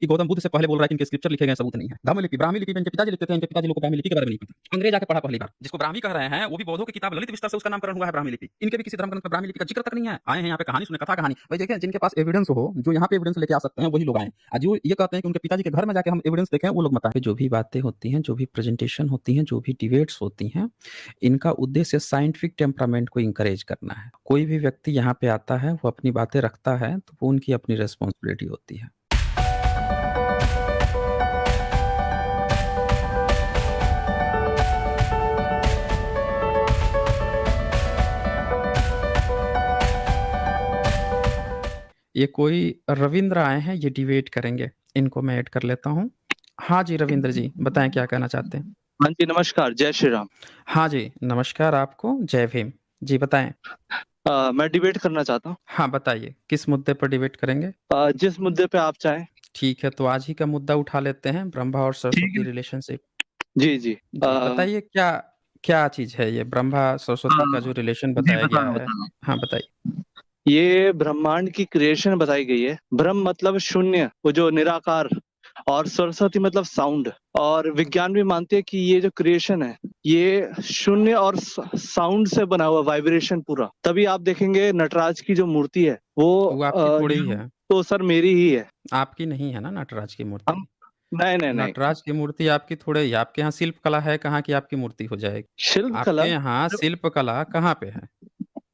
कि गौतम बुद्ध से पहले बोल रहा है कि इनके स्क्रिप्चर लिखे गए सबूत नहीं है। ब्राह्मी लिपि पे इनके पिताजी लिखते थे, इनके पिताजी लोग को ब्राह्मी लिपि के बारे में नहीं पता। अंग्रेज आके पढ़ा पहली बार, जिसको ब्राह्मी कह रहे हैं वो भी बौद्धों की किताब ललित विस्तार से उसका नामकरण हुआ है ब्राह्मी लिपि। इनके भी किसी धर्म ग्रंथ में ब्राह्मी लिपि का जिक्र तक नहीं है। आए हैं यहाँ पे कहानी सुने, कथा कहानी। भाई देखिए, जिनके पास एविडेंस हो, जो यहाँ पे एविडेंस लेके आ सकते हैं, वही लोग आए। आज जो ये कहते हैं कि उनके पिताजी के घर में जाके हम एविडेंस देखें, वो लोग मत आए। जो भी बातें होती हैं, जो भी प्रेजेंटेशन होती हैं, जो भी डिबेट्स होती हैं, इनका उद्देश्य साइंटिफिक टेम्परामेंट को इंकरेज करना है। कोई भी व्यक्ति यहाँ पे आता है, वो अपनी बातें रखता है, तो वो उनकी अपनी रिस्पॉन्सिबिलिटी होती है। ये कोई रविंद्र आए हैं, ये डिबेट करेंगे। इनको मैं ऐड कर लेता हूँ। हाँ जी, रविंद्र जी, बताएं क्या कहना चाहते हैं। हाँ जी, नमस्कार, जय श्री राम। हाँ जी, नमस्कार आपको, जय भीम। जी बताएं। मैं डिबेट करना चाहता हूँ। हाँ बताइए, किस मुद्दे पर डिबेट करेंगे। जिस मुद्दे पे आप चाहें। ठीक है, तो आज ही का मुद्दा उठा लेते हैं, ब्रह्मा और ठीक सरस्वती है। रिलेशनशिप। जी जी बताइए, क्या क्या चीज है ये ब्रह्मा सरस्वती का जो रिलेशन जी, बताया बता गया रहा हूँ है। हाँ बताइए। ये ब्रह्मांड की क्रिएशन बताई गई है। ब्रह्म मतलब शून्य, वो जो निराकार, और सरस्वती मतलब साउंड। और विज्ञान भी मानते हैं कि ये जो क्रिएशन है, ये शून्य और साउंड से बना हुआ, वाइब्रेशन पूरा। तभी आप देखेंगे नटराज की जो मूर्ति है वो आपकी थोड़ी ही है। तो सर मेरी ही है। आपकी नहीं है ना नटराज की मूर्ति। हम नहीं नहीं नहीं, नटराज की मूर्ति आपकी थोड़े ही, आपके यहाँ शिल्प कला है, कहाँ की आपकी मूर्ति हो जाएगी। शिल्प आपके कला। यहाँ शिल्प कला कहाँ पे है।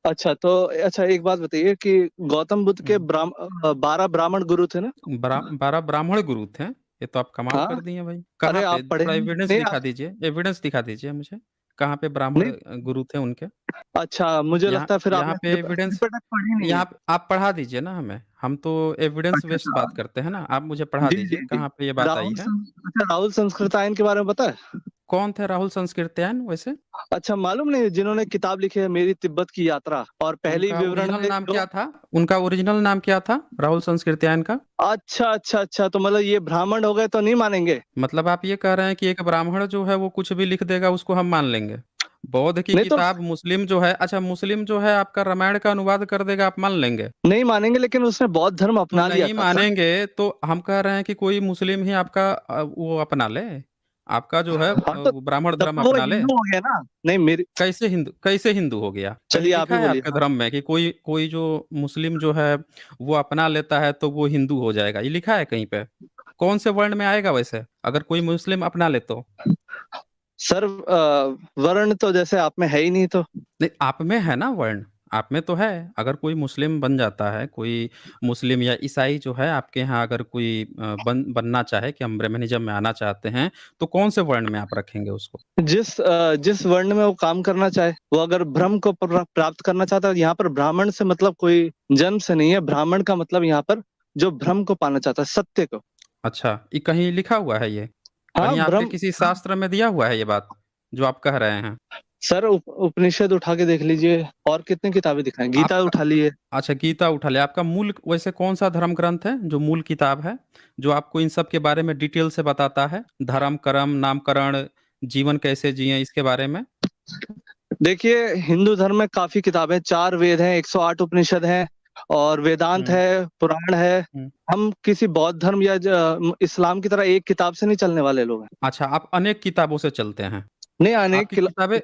अच्छा तो, अच्छा एक बात बताइए कि गौतम बुद्ध के 12 ब्राह्मण गुरु थे ना। 12 ब्राह्मण गुरु थे। ये तो आप कमाल हाँ, कर दिए भाई। कहाँ अरे पे, आप पढ़े थोड़ा एविडेंस नहीं दिखा आप? दीजिए, एविडेंस दिखा दीजिए मुझे। कहाँ पे ब्राह्मण नहीं, गुरु थे उनके। अच्छा मुझे यहाँ लगता है फिर यहाँ आपने पे एविडेंस, त्रिपिटक पढ़ी नहीं है। यहाँ आप पढ़ा दीजिए ना हमें। हम तो एविडेंस अच्छा बेस्ड अच्छा, बात करते हैं ना, आप मुझे पढ़ा जी दीजिए जी जी। कहाँ पे ये बात आई है। अच्छा, राहुल संस्कृतायन के बारे में पता है? कौन थे राहुल संस्कृत्यायन वैसे। अच्छा, मालूम नहीं, जिन्होंने किताब लिखी है मेरी तिब्बत की यात्रा, और पहली उनका विवरण ओरिजिनल में नाम जो। क्या था। उनका ओरिजिनल नाम क्या था राहुल संस्कृत्यायन का। अच्छा अच्छा अच्छा, तो मतलब ये ब्राह्मण हो गए तो नहीं मानेंगे? मतलब आप ये कह रहे हैं कि एक ब्राह्मण जो है वो कुछ भी लिख देगा उसको हम मान लेंगे। बौद्ध की नहीं तो किताब मुस्लिम जो है, अच्छा मुस्लिम जो है आपका रामायण का अनुवाद कर देगा, आप मान लेंगे। नहीं मानेंगे, लेकिन उसने बौद्ध धर्म तो अपना लिया नहीं था सर। मानेंगे तो हम कह रहे हैं कि कोई मुस्लिम ही आपका वो अपना ले, आपका जो है हाँ तो वो ब्राह्मण तब धर्म तो वो अपना ले। हिंदू हो गया ना। नहीं मेरी, कैसे हिंदू हो गया। कहीं चलिए आप ही लिखा है बोलिए। आपके हाँ, धर्म में कि कोई कोई जो मुस्लिम जो है वो अपना लेता है तो वो हिंदू हो जाएगा, ये लिखा है कहीं पे। कौन से वर्ण में आएगा वैसे, अगर कोई मुस्लिम अपना ले तो। सर वर्ण तो जैसे आप में है ही नहीं तो। नहीं, आप में है ना वर्ण, आप में तो है। अगर कोई मुस्लिम बन जाता है, कोई मुस्लिम या ईसाई जो है आपके यहाँ, अगर कोई बनना चाहे कि हम ब्राह्मणिज्म में आना चाहते हैं, तो कौन से वर्ण में आप रखेंगे उसको। जिस वर्ण में वो काम करना चाहे, वो अगर ब्रह्म को प्राप्त करना चाहता है, यहाँ पर ब्राह्मण से मतलब कोई जन्म से नहीं है। ब्राह्मण का मतलब यहाँ पर जो ब्रह्म को पाना चाहता है, सत्य को। अच्छा, ये कहीं लिखा हुआ है ये। हाँ कहीं आपके ब्रह्म। किसी शास्त्र में दिया हुआ है ये बात जो आप कह रहे हैं। सर उपनिषद उठा के देख लीजिए, और कितनी किताबें दिखाएं, गीता आपका, उठा लीजिए। अच्छा गीता उठा ले। आपका मूल वैसे कौन सा धर्म ग्रंथ है जो मूल किताब है, जो आपको इन सब के बारे में डिटेल से बताता है, धर्म कर्म नामकरण, जीवन कैसे जिए, इसके बारे में। देखिए, हिंदू धर्म में काफी किताबें, 4 वेद हैं, 108 उपनिषद हैं, और वेदांत हम्म है, पुराण है। हम्म। हम किसी बौद्ध धर्म या इस्लाम की तरह एक किताब से नहीं चलने वाले लोग हैं। अच्छा, आप अनेक किताबों से चलते हैं। नहीं, अनेक आपकी किताबें,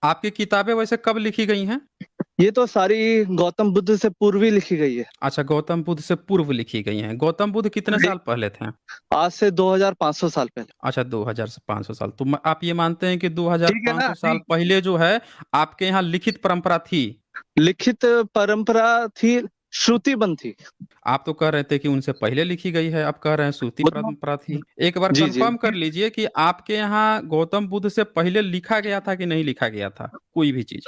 आपकी किताबें वैसे कब लिखी गई हैं। ये तो सारी गौतम बुद्ध से पूर्व ही लिखी गई है। अच्छा, गौतम बुद्ध से पूर्व लिखी गई हैं। गौतम बुद्ध कितने साल पहले थे। आज से 2500 साल पहले। अच्छा, 2000 से 500 साल। तो आप ये मानते हैं कि ठीक है ना? 2500 साल ठीक। पहले जो है आपके यहाँ लिखित परंपरा थी। लिखित परंपरा थी, श्रुतिबद्ध थी। आप तो कह रहे थे कि उनसे पहले लिखी गई है, आप कह रहे हैं श्रुति वो तो, परंपरा थी। एक बार जी जी। कंफर्म कर लीजिए कि आपके यहाँ गौतम बुद्ध से पहले लिखा गया था कि नहीं लिखा गया था कोई भी चीज।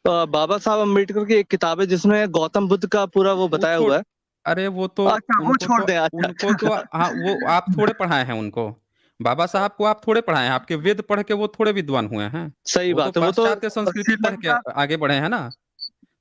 बाबा साहब अम्बेडकर की एक किताब है जिसमें गौतम बुद्ध का पूरा वो वो बताया छोड़, हुआ है। अरे वो तो, अच्छा, वो छोड़ दे। अच्छा उनको तो अच्छा। हाँ, वो आप थोड़े पढ़ाए हैं उनको। बाबा साहब को आप थोड़े पढ़ाए हैं, आपके वेद पढ़ के वो थोड़े विद्वान हुए हैं। सही वो तो बात है, वो तो पाश्चात्य संस्कृति पढ़ के श्रीलंका। आगे बढ़े हैं ना।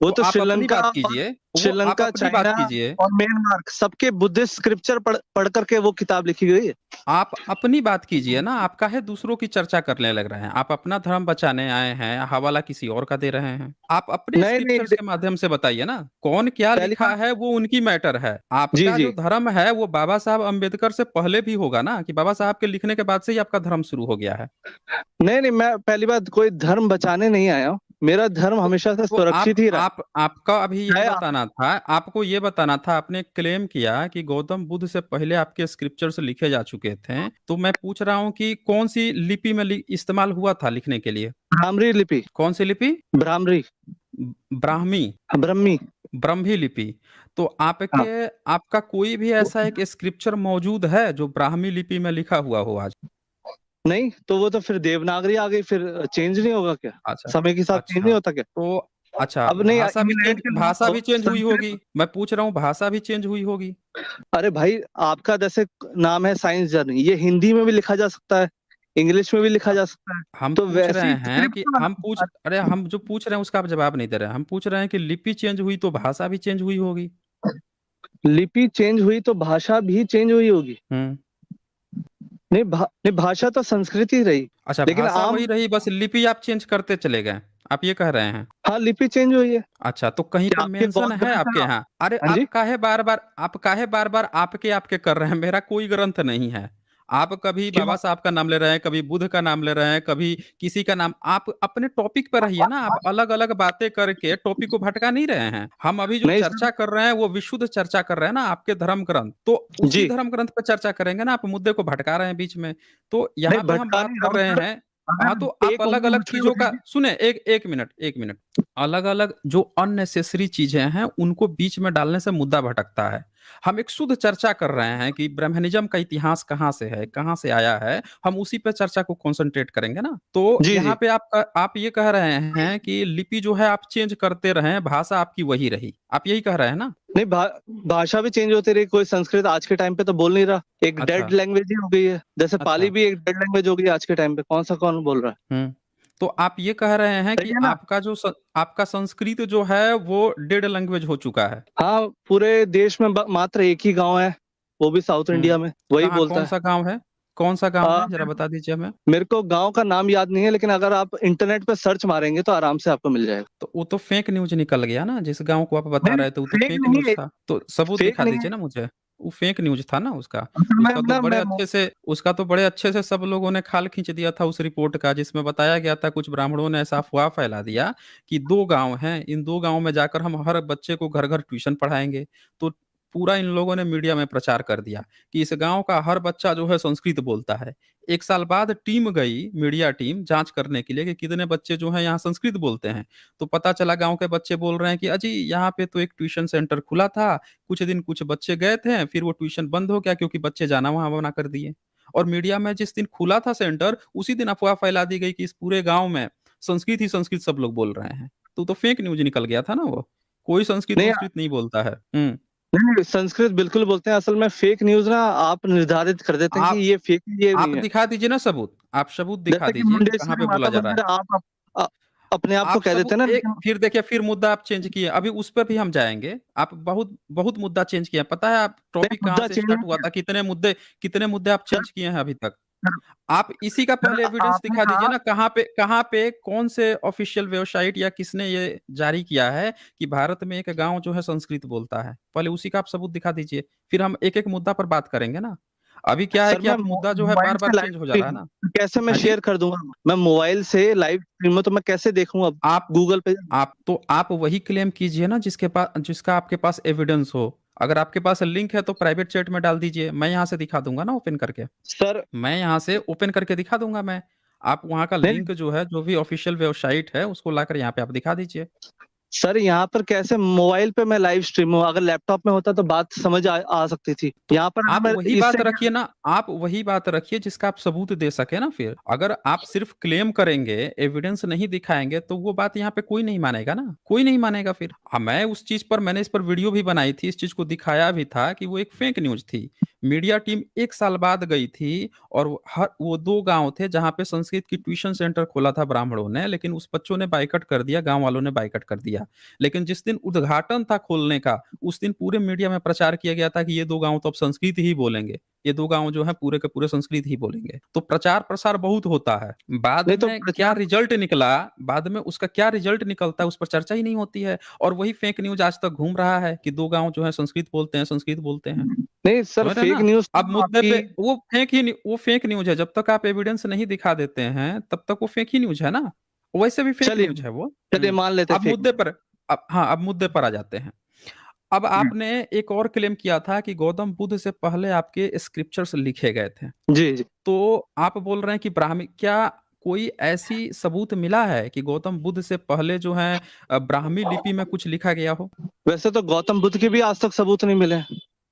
वो तो तो आप अपनी श्रीलंका बात कीजिए, वो आप श्रीलंका, अपनी बात चाइना कीजिए। और म्यांमार सबके बुद्धिस्ट स्क्रिप्चर पढ़ करके वो किताब लिखी गई है। आप अपनी बात कीजिए ना, आप काहे दूसरों की चर्चा करने लग रहे हैं? आप अपना धर्म बचाने आए हैं, हवाला किसी और का दे रहे हैं। आप अपने नहीं नहीं, स्क्रिप्चर्स के माध्यम से बताइए ना, कौन क्या पहली लिखा बात। है वो उनकी मैटर है। जी आपका जी। जो धर्म है वो बाबा साहब अंबेडकर से पहले भी होगा ना, कि बाबा साहब के लिखने के बाद से ही आपका धर्म शुरू हो गया है। नहीं नहीं, मैं पहली बात कोई धर्म बचाने नहीं आया हूँ, मेरा धर्म तो हमेशा से तो आप सुरक्षित ही रहा। आप आपका अभी ये चाहे आप बताना था, आपको ये बताना था, आपने क्लेम किया कि गौतम बुद्ध से पहले आपके स्क्रिप्चर्स लिखे जा चुके थे, तो मैं पूछ रहा हूँ कि कौन सी लिपि में इस्तेमाल हुआ था लिखने के लिए? भ्रामरी लिपि। कौन सी लिपि? भ्रामरी। ब्राह्मी? ब्रह्मी। ब्रह्मी लिपि? तो आपके हाँ। आपका कोई भी ऐसा एक स्क्रिप्चर मौजूद है जो ब्राह्मी लिपि में लिखा हुआ हो आज? नहीं तो वो तो फिर देवनागरी आ गई, फिर चेंज नहीं होगा क्या? अच्छा, समय के साथ चेंज अच्छा। नहीं होता क्या? तो अच्छा, अब नहीं, इंग्लैंड के भाषा भी लोग चेंज हुई संस्कृत। होगी। मैं पूछ रहा हूँ, भाषा भी चेंज हुई होगी। अरे भाई, आपका जैसे नाम है साइंस जर्नी, ये हिंदी में भी लिखा जा सकता है, इंग्लिश में भी लिखा जा सकता है। हम तो पूछ वैसे रहे ही हैं स्क्रिप्ट कि बना। अरे हम जो पूछ रहे हैं उसका आप जवाब नहीं दे रहे हैं। हम पूछ रहे हैं कि लिपि चेंज हुई तो भाषा भी चेंज हुई होगी। लिपि चेंज हुई तो भाषा भी चेंज हुई होगी। हम्म। नहीं, भाषा तो संस्कृत ही रही। अच्छा, लेकिन भाषा आम। वही रही, बस लिपि आप चेंज करते चले गए, आप ये कह रहे हैं? हाँ, लिपि चेंज हुई है। अच्छा, तो कहीं पे क्या आपके मेंशन बौद्ध है ग्रंथ आपके यहाँ? अरे हाँ जी। आप काहे बार बार आपके आपके कर रहे हैं? मेरा कोई ग्रंथ नहीं है। आप कभी क्यों? बाबा साहब का नाम ले रहे हैं, कभी बुद्ध का नाम ले रहे हैं, कभी किसी का नाम। आप अपने टॉपिक पर रहिए ना, आप अलग अलग बातें करके टॉपिक को भटका नहीं रहे हैं। हम अभी जो नहीं चर्चा सर। कर रहे हैं वो विशुद्ध चर्चा कर रहे हैं ना, आपके धर्म ग्रंथ। तो उसी जी। धर्म ग्रंथ पर चर्चा करेंगे ना, आप मुद्दे को भटका रहे हैं बीच में। तो नहीं, यहाँ पे हम भटका बात नहीं रहा कर हूँ रहे सर। हैं। हाँ, तो अगर आप एक अलग उंगली अलग मुझ पे चीजों का उठेगी। सुने, एक मिनट। अलग अलग जो अननेसेसरी चीजें हैं उनको बीच में डालने से मुद्दा भटकता है। हम एक शुद्ध चर्चा कर रहे हैं कि ब्रह्मनिज्म का इतिहास कहाँ से है, कहाँ से आया है। हम उसी पे चर्चा को कंसंट्रेट करेंगे ना। तो जी यहाँ जी। पे आप ये कह रहे हैं कि लिपि जो है आप चेंज करते रहे, भाषा आपकी वही रही, आप यही कह रहे हैं ना? नहीं, भाषा भी चेंज होती रही, कोई संस्कृत आज के टाइम पे तो बोल नहीं रहा, एक अच्छा, डेड लैंग्वेज ही हो गई है, जैसे पाली अच्छा। भी एक डेड लैंग्वेज हो गई आज के टाइम पे, कौन बोल रहा है? हम्म। तो आप ये कह रहे हैं सही कि है ना? आपका संस्कृत जो है वो डेड लैंग्वेज हो चुका है। हाँ, पूरे देश में मात्र एक ही गांव है, वो भी साउथ हम्म। इंडिया में, वही कहाँ, बोलता कौन है। सा गांव है? कौन सा गांव है, जरा मेरे को बता दीजिए हमें। मेरे को गांव का नाम याद नहीं है, लेकिन अगर आप इंटरनेट पे सर्च मारेंगे तो आराम से आपको मिल जाएगा। तो वो तो फेक न्यूज निकल गया ना, जिस गांव को आप बता नहीं नहीं, रहे थे वो तो फेक फेक नहीं न्यूज है। था। तो सबूत फेक दिखा नहीं दीजिए है। ना मुझे। वो फेक न्यूज था ना उसका। असल में ना मैं उसका तो बड़े अच्छे से सब लोगों ने खाल खींच दिया था उस रिपोर्ट का, जिसमें बताया गया था कुछ ब्राह्मणों ने ऐसा अफवाह फैला दिया कि 2 गांव हैं, इन 2 गांव में जाकर हम हर बच्चे को घर घर ट्यूशन पढ़ाएंगे। तो पूरा इन लोगों ने मीडिया में प्रचार कर दिया कि इस गांव का हर बच्चा जो है संस्कृत बोलता है। 1 साल बाद टीम गई, मीडिया टीम, जांच करने के लिए कि कितने बच्चे जो हैं यहाँ संस्कृत बोलते हैं। तो पता चला गांव के बच्चे बोल रहे हैं कि अजी यहाँ पे तो एक ट्यूशन सेंटर खुला था, कुछ दिन कुछ बच्चे गए थे, फिर वो ट्यूशन बंद हो गया क्योंकि बच्चे जाना वहां मना कर दिए। और मीडिया में जिस दिन खुला था सेंटर, उसी दिन अफवाह फैला दी गई कि इस पूरे गांव में संस्कृत ही संस्कृत सब लोग बोल रहे हैं। तो फेक न्यूज निकल गया था ना वो। कोई संस्कृत नहीं संस्कृत नहीं बोलता है। हम्म। नहीं, संस्कृत बिल्कुल बोलते हैं, असल में फेक न्यूज ना आप निर्धारित कर देते हैं कि आप ये फेक है, ये आप नहीं है। दिखा दीजिए ना सबूत, आप सबूत दिखा जैसे कि दीजिए कि कहाँ मुंडेश्वरी पे बोला माता जा रहा है। मंदिर, आप अपने आप को आप कह सब देते हैं ना, एक लेकिन फिर देखिए, फिर मुद्दा आप चेंज किए, अभी उस पर भी हम जाएंगे। आप बहुत बहुत मुद्दा चेंज किया, पता है आप नहीं, टॉपिक कहाँ मुद्दा से चेंज स्टार्ट नहीं हुआ किया। था, कितने मुद्दे आप सर चेंज किए हैं अभी तक? सर आप इसी का सर, पहले एविडेंस आपने दिखा दीजिए कहा। ना, कहाँ पे कौन से ऑफिशियल वेबसाइट या किसने ये जारी किया है कि भारत में एक गांव जो है संस्कृत बोलता है। पहले उसी का आप सबूत दिखा दीजिए, फिर हम एक एक मुद्दा पर बात करेंगे ना। अभी क्या है सर, कि मैं आप मुद्दा जो है मोबाइल बार बार से लाइव चेंज हो जा रहा है स्ट्रीम ना। कैसे मैं हाँ जी। शेयर कर दूंगा? मैं मोबाइल से लाइव स्ट्रीम में तो मैं कैसे देखूं अब? आप गूगल पे। आप वही क्लेम कीजिए ना जिसका आपके पास एविडेंस हो। अगर आपके पास लिंक है तो प्राइवेट चैट में डाल दीजिए, मैं यहाँ से दिखा दूंगा ना ओपन करके। सर मैं यहाँ से ओपन करके दिखा दूंगा मैं। आप वहाँ का नहीं लिंक जो है, जो भी ऑफिशियल वेबसाइट है, उसको लाकर यहाँ पे आप दिखा दीजिए। सर, यहाँ पर कैसे मोबाइल पे मैं लाइव स्ट्रीम हूँ? अगर लैपटॉप में होता तो बात समझ आ सकती थी। तो यहाँ पर आप मैं वही बात इससे रखिए ना, आप वही बात रखिए जिसका आप सबूत दे सके ना। फिर अगर आप सिर्फ क्लेम करेंगे, एविडेंस नहीं दिखाएंगे, तो वो बात यहाँ पे कोई नहीं मानेगा ना, कोई नहीं मानेगा फिर। मैं उस चीज पर, मैंने इस पर वीडियो भी बनाई थी, इस चीज को दिखाया भी था कि वो एक फेक न्यूज थी। मीडिया टीम 1 साल बाद गई थी, और वो 2 गांव थे जहां पे संस्कृत की ट्यूशन सेंटर खोला था ब्राह्मणों ने, लेकिन उस बच्चों ने बाइकआउट कर दिया, गांव वालों ने बाइकआउट कर दिया। दिया। लेकिन जिस दिन उद्घाटन था खोलने का, उस दिन पूरे मीडिया में प्रचार किया गया था कि ये 2 गाँव तो अब संस्कृत ही बोलेंगे। ये 2 गाँव जो है पूरे के पूरे संस्कृत ही बोलेंगे। तो प्रचार-प्रसार बहुत होता है। बाद नहीं तो में क्या प्रचार रिज़ल्ट निकला, बाद में उसका क्या रिज़ल्ट निकलता है उस पर चर्चा ही नहीं होती है। और वही फेक न्यूज़ आज तक घूम रहा है कि 2 गाँव जो है संस्कृत बोलते हैं, संस्कृत बोलते हैं। नहीं सर, समझ रहे हैं फेक ना? न्यूज़ अब तो मुद्दे आपकी। पे वो फेक न्यूज़ है, जब तक आप एविडेंस नहीं दिखा देते हैं, तब तक वो फेक ही न्यूज़ है ना। वैसे भी फेक चलिए न्यूज़ है वो। चलिए मान लेते हैं अब फेक मुद्दे न्यूज़। पर अब हाँ, अब मुद्दे पर आ जाते हैं। अब आपने एक और क्लेम किया था कि गौतम बुद्ध से पहले आपके स्क्रिप्चर्स लिखे गए थे। जी, जी। तो आप बोल रहे हैं कि ब्राह्मी क्या कोई ऐसी सबूत मिला है कि गौतम बुद्ध से पहले जो है ब्राह्मी लिपि में कुछ लिखा गया हो? वैसे तो गौतम बुद्ध के भी आज तक सबूत नहीं मिले।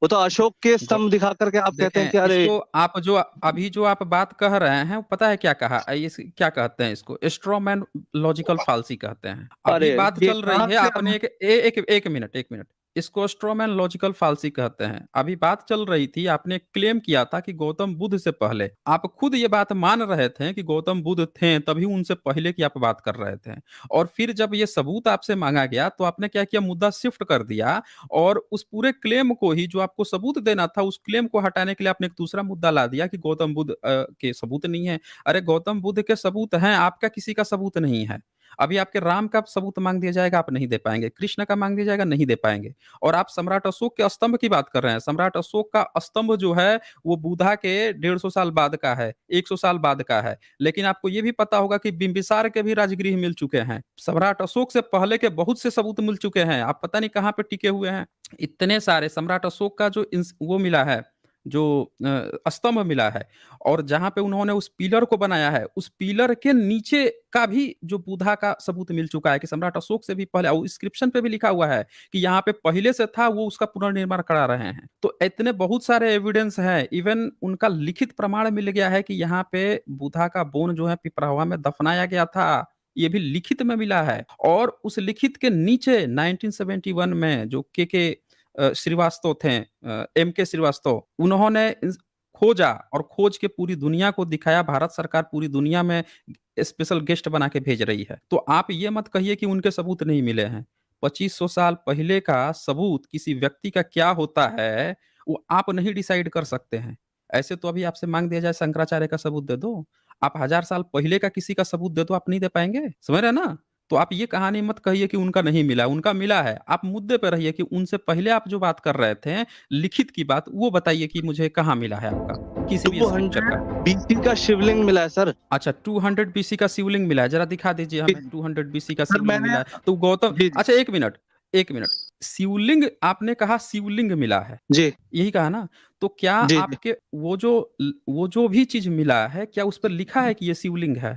वो तो अशोक के गौ स्तंभ दिखा कर के आप कहते हैं देखें, कि अरे! इसको आप जो अभी जो आप बात कह रहे हैं, पता है क्या कहा? इस क्या कहते हैं इसको? स्ट्रॉ मैन लॉजिकल फ़ाल्सी कहते हैं। अरे! अभी बात ये चल रही कहाँ है, से आपने हम। एक ए एक 1 मिनट। इसको स्ट्रॉ मैन लॉजिकल फ़ाल्सी कहते हैं। अभी बात चल रही थी, आपने क्लेम किया था कि गौतम बुद्ध से पहले आप खुद ये बात मान रहे थे कि गौतम बुद्ध थे, तभी उनसे पहले की आप बात कर रहे थे। और फिर जब ये सबूत आपसे माँगा गया, तो आपने क्या किया, मुद्दा शिफ्ट कर दिया और उस पूरे क्लेम को ही जो आपको सबूत देना था, उस क्लेम को हटाने के लिए आपने एक दूसरा मुद्दा ला दिया कि गौतम बुद्ध के सबूत नहीं है। अरे गौतम बुद्ध के सबूत हैं, आपका किसी का सबूत नहीं है। अभी आपके राम का सबूत माँग दिया जाएगा, आप नहीं दे पाएँगे। कृष्ण का माँग दिया जाएगा, नहीं दे पाएँगे। और आप सम्राट अशोक के स्तंभ की बात कर रहे हैं। सम्राट अशोक का स्तंभ जो है, वो बुधा के 150 साल बाद का है, 100 साल बाद का है। लेकिन आपको ये भी पता होगा कि बिंबिसार के भी राजगृह मिल चुके हैं। सम्राट अशोक से पहले के बहुत से सबूत मिल चुके हैं। आप पता नहीं कहाँ पे टिके हुए हैं। इतने सारे सम्राट अशोक का जो वो मिला है, जो स्तंभ मिला है और जहाँ पे उन्होंने उस पिलर को बनाया है, उस पिलर के नीचे का भी जो बुधा का सबूत मिल चुका है कि सम्राट अशोक से भी पहले, और इंस्क्रिप्शन पे भी लिखा हुआ है कि यहाँ पे पहले से था, वो उसका पुनर्निर्माण करा रहे हैं। तो इतने बहुत सारे एविडेंस हैं, इवन उनका लिखित प्रमाण मिल गया है कि यहाँ पे बुधा का बोन जो है पिपरावा में दफनाया गया था। ये भी लिखित में मिला है और उस लिखित के नीचे 1971 में जो के श्रीवास्तव थे, एम के श्रीवास्तव, उन्होंने खोजा और खोज के पूरी दुनिया को दिखाया। भारत सरकार पूरी दुनिया में स्पेशल गेस्ट बना के भेज रही है। तो आप ये मत कहिए कि उनके सबूत नहीं मिले हैं। 2500 साल पहले का सबूत किसी व्यक्ति का क्या होता है, वो आप नहीं डिसाइड कर सकते हैं। ऐसे तो अभी आपसे मांग दिया जाए शंकराचार्य का सबूत दे दो, आप 1000 साल पहले का किसी का सबूत दे दो, आप नहीं दे पाएंगे। समझ रहे हैं ना? तो आप ये कहानी मत कहिए कि उनका नहीं मिला, उनका मिला है। आप मुद्दे पे रहिए कि उनसे पहले आप जो बात कर रहे थे, लिखित की बात, वो बताइए कि मुझे कहाँ मिला है आपका, किसी भी स्क्रिप्चर 200 का। बीसी का शिवलिंग मिला है सर। अच्छा, 200 बीसी का शिवलिंग मिला है, ज़रा दिखा दीजिए जी, हमें। 200 बीसी का सर शिवलिंग मैंने। मिला है, तो गौतम, जी, जी, अच्छा 1 मिनट, शिवलिंग आपने कहा, शिवलिंग मिला है, जी, यही कहा ना? तो क्या जी, जी। आपके वो जो भी चीज़ मिला है, क्या उस पर लिखा है कि ये शिवलिंग है?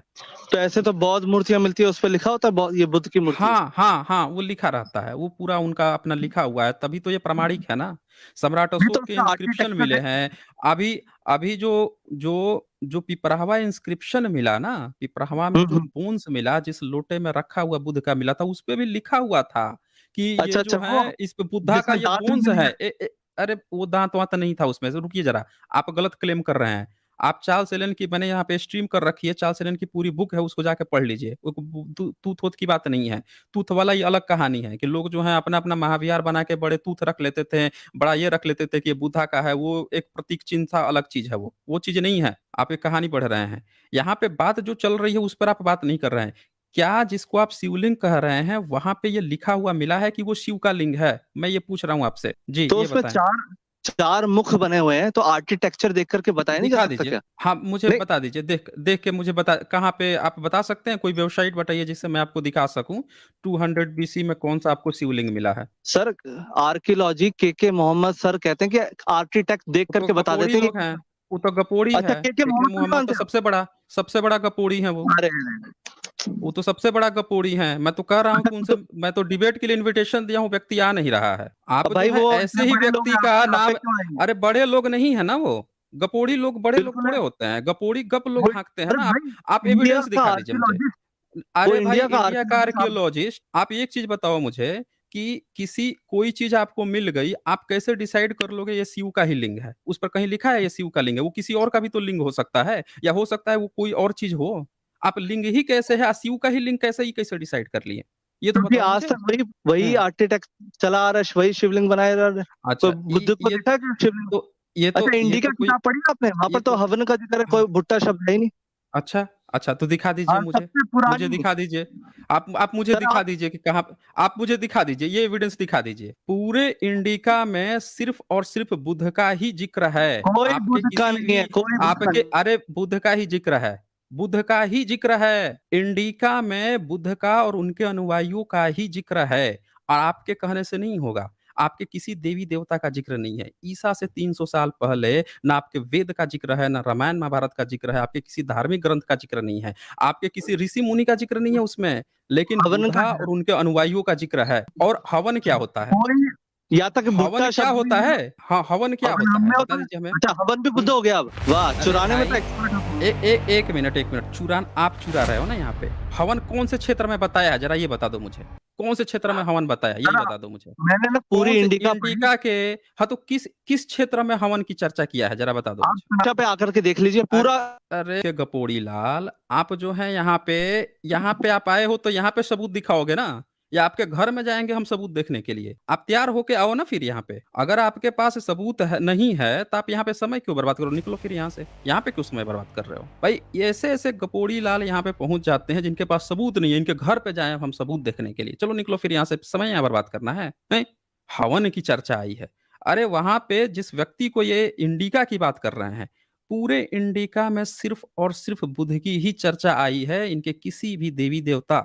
तो ऐसे तो बौद्ध मूर्तियाँ मिलती है, उस पे लिखा होता है ये बुद्ध की मूर्ति है। हाँ, हाँ, हाँ, वो लिखा रहता है, वो पूरा उनका अपना लिखा हुआ है, तभी तो ये प्रामाणिक है ना। सम्राट नहीं तो अशोक के उसका इंस्क्रिप्शन आर्किटेक्चर मिले है। हैं। अभी अभी जो पिपरावा इंस्क्रिप्शन मिला ना, पिपरावा में हुँ, जो हुँ। बोन्स मिला, जिस लोटे में रखा हुआ बुद्ध का मिला था, उसपे भी लिखा हुआ था कि अच्छा, ये अच्छा जो वो है, इस पे बुद्धा का जिसमें ये दाँत भी बोन्स नहीं है। है। अरे वो दाँत-वाँत नहीं था उसमें से, रुकिए ज़रा, आप गलत क्लेम कर रहे हैं। आप चार्ल्स एलन की, मैंने यहाँ पे स्ट्रीम कर रखी है, चार्ल्स एलन की पूरी बुक है, उसको जाके पढ़ लीजिए। वो तूत-वूत की बात नहीं है। तूत वाला ये अलग कहानी है कि लोग जो है अपना-अपना महाविहार बना के बड़े तूत रख लेते थे, बड़ा ये रख लेते थे कि ये बुद्धा का है, वो एक प्रतीक चिन्ह था, अलग चीज़ है वो। वो चीज़ नहीं है, आप एक कहानी पढ़ रहे हैं। यहाँ पे बात जो चल रही है, उस पर आप बात नहीं कर रहे हैं। क्या जिसको आप शिवलिंग कह रहे हैं, वहाँ पे ये लिखा हुआ मिला है कि वो शिव का लिंग है? मैं ये पूछ रहा हूँ आपसे। जी, तो ये उसमें बताएँ। 4 मुख बने हुए हैं, तो आर्किटेक्चर देख कर के बताया नहीं जा दिखा सकता दीजिए। क्या? हाँ, मुझे नहीं बता दीजिए, देख देख के मुझे बता, कहाँ पे आप बता सकते हैं? कोई वेबसाइट बताइए जिससे मैं आपको दिखा सकूँ, 200 बीसी में कौन-सा आपको शिवलिंग मिला है। सर, आर्कियोलॉजी के मोहम्मद सर कहते हैं कि आर्किटेक्ट देख वो कर तो के बता गपोड़ी देते हैं लोग कि। हैं, वो तो गपोड़ी अच्छा, है। के के मोहम्मद को नहीं मुहम्मद तो मानते आप? सबसे बड़ा गपोड़ी हैं वो। अरे! अरे! वो तो सबसे बड़ा गपोड़ी हैं। मैं तो कह रहा हूँ अच्छा कि तो उनसे, मैं तो डिबेट के लिए इन्विटेशन दिया हूँ, व्यक्ति आ नहीं रहा है। आप अब जो भाई है वो ऐसे इतने ही बड़े लोग व्यक्ति हैं, का आप पे नाम, क्यों आएँगे? अरे बड़े लोग नहीं है ना वो। गपोड़ी लोग बड़े लोग बिल्कुल है। थोड़े होते हैं। गपोड़ी गप लोग वो हाँकते हैं अरे ना। भाई, आप इंडिया एविडेंस का दिखा दीजिए मुझे। आर्कियोलॉजिस्ट। वो अरे भाई, इंडिया का इंडिया का आर्कियोलॉजिस्ट आप। आर्कियोलॉजिस्ट, आप एक चीज़ बताओ मुझे कि किसी कोई चीज़ आपको मिल गई, आप कैसे डिसाइड कर लोगे ये शिव का ही लिंग है? उस पर कहीं लिखा है ये शिव का लिंग है? वो किसी और का भी तो लिंग हो सकता है, या हो सकता है वो कोई और चीज़ हो। आप लिंग ही कैसे है, शिव का ही लिंग कैसे डिसाइड कर लिए? ये तो क्योंकि बताओ आज मुझे। तक वही हम्म। आर्किटेक्ट चला आ रहा है, वही शिवलिंग बनाया जा रहा है। कोई अच्छा बुद्ध को ये देखा है कि शिवलिंग? तो ये तो अच्छा, ये इंडिका तो कोई किताब पढ़ी है आपने? वहां ये पर तो तो हवन का जिक्र है, हाँ, कोई भुट्टा शब्द है ही नहीं। अच्छा, अच्छा तो दिखा दीजिए हाँ, मुझे। सबसे मुझे पुरानी। दिखा दीजिए। आप मुझे सर दिखा आप दीजिए कि कहाँ आप मुझे दिखा दीजिए, ये एविडेंस दिखा दीजिए। पूरे इंडिका में सिर्फ़ और सिर्फ़ बुद्ध का ही ज़िक्र है। कोई आपके बुद्ध का किसी नहीं है, भी कोई बुद्ध का आपके नहीं। अरे बुद्ध का ही ज़िक्र है। बुद्ध का ही ज़िक्र है। इंडिका में बुद्ध का और उनके अनुयायियों का ही ज़िक्र है और आपके कहने से नहीं होगा। आपके किसी देवी-देवता का ज़िक्र नहीं है। ईसा से 300 साल पहले ना आपके वेद का ज़िक्र है, ना रामायण महाभारत का ज़िक्र है, आपके किसी धार्मिक ग्रंथ का ज़िक्र नहीं है, आपके किसी ऋषि-मुनि का ज़िक्र नहीं है उसमें, लेकिन हवन का बुद्धा और उनके अनुयायियों का ज़िक्र है। और हवन क्या होता है? कोई, या तक हवन भुट्टा क्या शब्द भी होता नहीं है? है। हाँ, हवन क्या हवन होता हम है? में बता होता है। दीजिए हमें। अच्छा, हवन भी बुद्ध हुँ। हो गया अब। वाह! अरे चुराने में तो भाई एक्सपर्ट हो तुम। ए ए 1 मिनट चुरान आप चुरा रहे हो ना यहाँ पे। हवन कौन से क्षेत्र में बताया है? ज़रा ये बता दो मुझे। कौन से क्षेत्र में हवन बताया है? है यही ना? बता दो मुझे। मैंने ना कौन पूरी से इंडिका पढ़ी। इंडिका के हाँ, तो किस किस क्षेत्र में हवन की चर्चा किया है? ज़रा बता दो आप मुझे। समीक्षा पे आकर के देख लीजिए अरे पूरा। अरे गपोड़ी लाल, आप जो हैं यहाँ पे आप आए हो तो यहाँ पे सबूत दिखाओगे ना? या आपके घर में जाएँगे हम सबूत देखने के लिए? आप तैयार होके आओ ना फिर यहाँ पे। अगर आपके पास सबूत है नहीं है, तो आप यहाँ पे समय क्यों बर्बाद करो? निकलो फिर यहाँ से। यहाँ पे क्यों समय बर्बाद कर रहे हो? भाई ऐसे-ऐसे गपोड़ी लाल यहाँ पे पहुँच जाते हैं जिनके पास सबूत नहीं है, इनके घर पे जाएँ हम सबूत देखने के लिए। चलो निकलो फिर यहाँ से, समय यहाँ बर्बाद करना है? हैं? हवन की चर्चा आई है। अरे वहाँ पे जिस व्यक्ति को ये इंडिका की बात कर रहे हैं, पूरे इंडिका में सिर्फ़ और सिर्फ़ बुध की ही चर्चा आई है, इनके किसी भी देवी-देवता,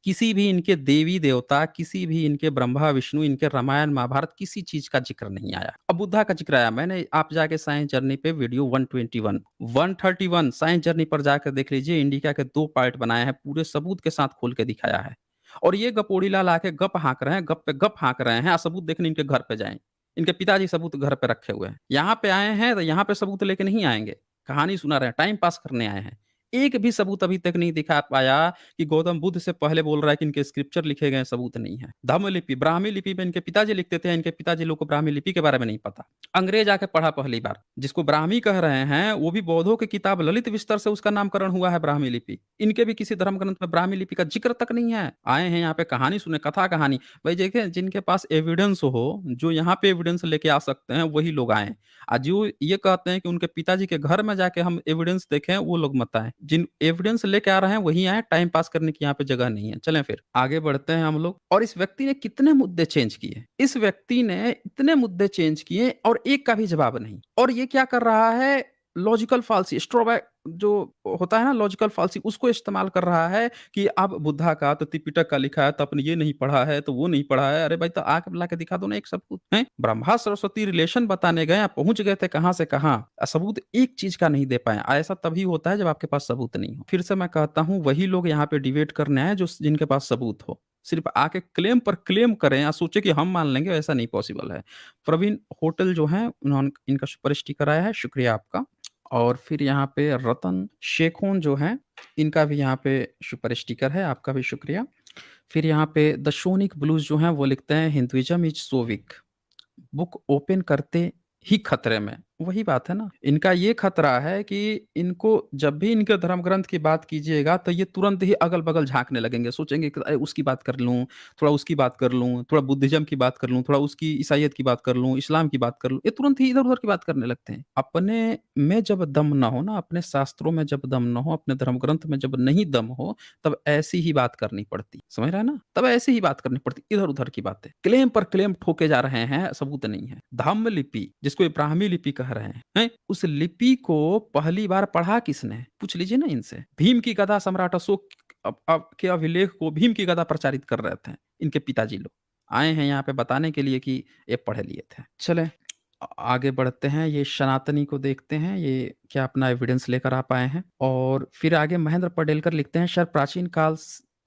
किसी भी इनके देवी-देवता, किसी भी इनके ब्रह्मा, विष्णु, इनके रामायण, महाभारत किसी चीज़ का ज़िक्र नहीं आया। अब बुद्धा का ज़िक्र आया, मैंने आप जाके साइंस जर्नी पे वीडियो 121, 131 साइंस जर्नी पर जाकर देख लीजिए, इंडिका के 2 पार्ट बनाए हैं, पूरे सबूत के साथ खोल के दिखाया है। और ये गपोड़ी लाल आके गप हाँक रहे हैं, गप पे गप हाँक रहे हैं, सबूत देखने इनके घर पे जाएँ। इनके पिताजी सबूत घर पे रखे हुए हैं। यहाँ पे आए हैं तो यहाँ पे सबूत लेके नहीं आएँगे। कहानी सुना रहे हैं, टाइम पास करने आए हैं। एक भी सबूत अभी तक नहीं दिखा पाया कि गौतम बुद्ध से पहले बोल रहा है कि इनके स्क्रिप्चर लिखे गए सबूत नहीं है। धम्म लिपि, ब्राह्मी लिपि में इनके पिताजी लिखते थे, इनके पिताजी लोग को ब्राह्मी लिपि के बारे में नहीं पता। अंग्रेज आके पढ़ा पहली बार। जिसको ब्राह्मी कह रहे हैं, वो भी बौद्धों की किताब ललित विस्तर से उसका नामकरण हुआ है ब्राह्मी लिपि। इनके भी किसी धर्म ग्रंथ में ब्राह्मी लिपि का ज़िक्र तक नहीं है। आए हैं यहाँ पे कहानी सुने, कथा कहानी। भाई देखिए जिनके पास एविडेंस हो, जो यहाँ पे एविडेंस लेके आ सकते हैं, वही लोग आएँ। जो ये कहते हैं कि उनके पिताजी के घर में जाके हम एविडेंस देखें, वो लोग मत आएँ। जिन एविडेंस लेके आ रहे हैं, वही आएँ, टाइम पास करने की यहाँ पे जगह नहीं है। चलें फिर, आगे बढ़ते हैं हम लोग। और इस व्यक्ति ने कितने मुद्दे चेंज किए। इस व्यक्ति ने इतने मुद्दे चेंज किए और एक का भी जवाब नहीं। और ये क्या कर रहा है, लॉजिकल फाल्सी, स्ट्रोबैक जो होता है ना लॉजिकल फाल्सी, उसको इस्तेमाल कर रहा है कि अब बुद्धा का तो त्रिपिटक का लिखा है, तो आपने ये नहीं पढ़ा है, तो वो नहीं पढ़ा है। अरे भाई तो आके ला के दिखा दो ना एक सबूत, हैं? ब्रह्मा सरस्वती रिलेशन बताने गए, आप पहुँच गए थे कहाँ से कहाँ। सबूत एक चीज़ का नहीं दे पाए। ऐसा तभी होता है जब आपके पास सबूत नहीं हो। फिर से मैं कहता हूँ वही लोग यहाँ पे डिबेट करने आए जो जिनके पास सबूत हो। सिर्फ आके क्लेम पर क्लेम करें या सोचे कि हम मान लेंगे, ऐसा नहीं पॉसिबल है। प्रवीण होटल जो है उन्होंने इनका सुपर स्टिकर आया है, शुक्रिया आपका। और फिर यहाँ पे रतन शेखोन जो हैं, इनका भी यहाँ पे सुपर स्टिकर है, आपका भी शुक्रिया। फिर यहाँ पे द सोनिक ब्लूज़ जो हैं वो लिखते हैं Hinduism is so weak, book open करते ही खतरे में। वही बात है ना, इनका ये खतरा है कि इनको जब भी इनके धर्म ग्रंथ की बात कीजिएगा तो ये तुरंत ही अगल-बगल झाँकने लगेंगे, सोचेंगे कि अरे उसकी बात कर लूँ, थोड़ा उसकी बात कर लूँ, थोड़ा बुद्धिज़्म की बात कर लूँ, थोड़ा उसकी ईसाईयत की बात कर लूँ, इस्लाम की बात कर लूँ, ये तुरंत ही इधर-उधर की बात करने लगते हैं। अपने में जब दम ना हो ना, अपने शास्त्रों में जब दम ना हो, अपने धर्म ग्रंथ में जब नहीं दम हो, तब ऐसी ही बात करनी पड़ती। समझ रहे हैं ना? तब ऐसी ही बात करनी पड़ती, इधर-उधर की बातें। क्लेम पर क्लेम ठोके जा रहे हैं, सबूत नहीं है। धम्म लिपि, जिसको ये ब्राह्मी लिपि कह रहे हैं? उस लिपि को पहली बार पढ़ा किसने? पूछ लीजिए ना इनसे। भीम की गदा सम्राट अशोक के अभिलेख को भीम की गदा प्रचारित कर रहे थे, इनके पिताजी लोग। आए हैं यहाँ पे बताने के लिए कि ये पढ़े लिए थे। चलें आगे बढ़ते हैं, ये सनातनी को देखते हैं, ये क्या अपना एविडेंस लेकर आ पाए हैं। और फिर आगे महेंद्र पटेलकर लिखते हैं, सर प्राचीन काल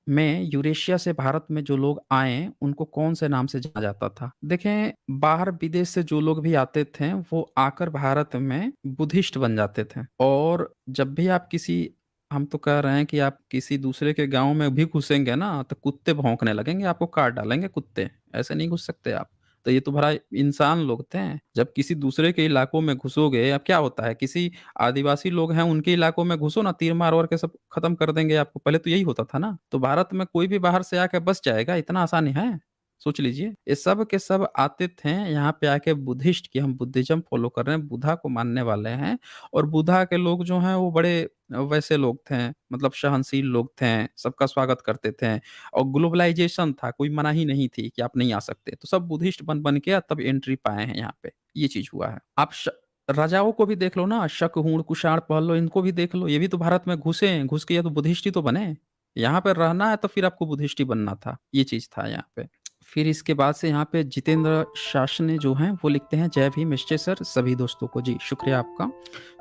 में यूरेशिया से भारत में जो लोग आए, उनको कौन से नाम से जाना जाता था? देखें, बाहर विदेश से जो लोग भी आते थे, वो आकर भारत में बुद्धिस्ट बन जाते थे। और जब भी आप किसी हम तो कह रहे हैं कि आप किसी दूसरे के गाँव में भी घुसेंगे ना, तो कुत्ते भौंकने लगेंगे, आपको काट डालेंगे कुत्ते। ऐसे नहीं घुस सकते आप। तो ये तो भला इंसान लोग थे। जब किसी दूसरे के इलाकों में घुसोगे, अब क्या होता है, किसी आदिवासी लोग हैं उनके इलाकों में घुसो ना, तीर मार वार के सब खत्म कर देंगे आपको। पहले तो यही होता था ना। तो भारत में कोई भी बाहर से आके बस जाएगा, इतना आसानी है? सोच लीजिए। ये सब के सब आते थे यहाँ पे आके बुद्धिस्ट की, हम बुद्धिज्म फॉलो कर रहे हैं, बुद्धा को मानने वाले हैं। और बुद्धा के लोग जो हैं वो बड़े वैसे लोग थे, मतलब सहनशील लोग थे, सबका स्वागत करते थे। और ग्लोबलाइजेशन था, कोई मनाही नहीं थी कि आप नहीं आ सकते। तो सब बुद्धिस्ट बन के तब एंट्री पाए हैं यहाँ पे, ये चीज़ हुआ है। आप राजाओं को भी देख लो ना, शक, कुषाण, पहलो, इनको भी देख लो। ये भी तो भारत में घुसे हैं, घुस के ये तो बुद्धिस्ट ही तो बने। यहाँ पे रहना है तो फिर आपको बुद्धिस्ट ही बनना था, ये चीज़ था यहाँ पे। फिर इसके बाद से यहाँ पे जितेंद्र शासने जो हैं वो लिखते हैं, जय भीम निश्चय सर सभी दोस्तों को, जी शुक्रिया आपका।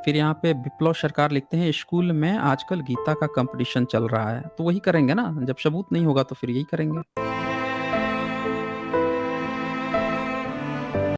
फिर यहाँ पे विप्लव सरकार लिखते हैं, स्कूल में आजकल गीता का कंपटीशन चल रहा है। तो वही करेंगे ना, जब सबूत नहीं होगा तो फिर यही करेंगे।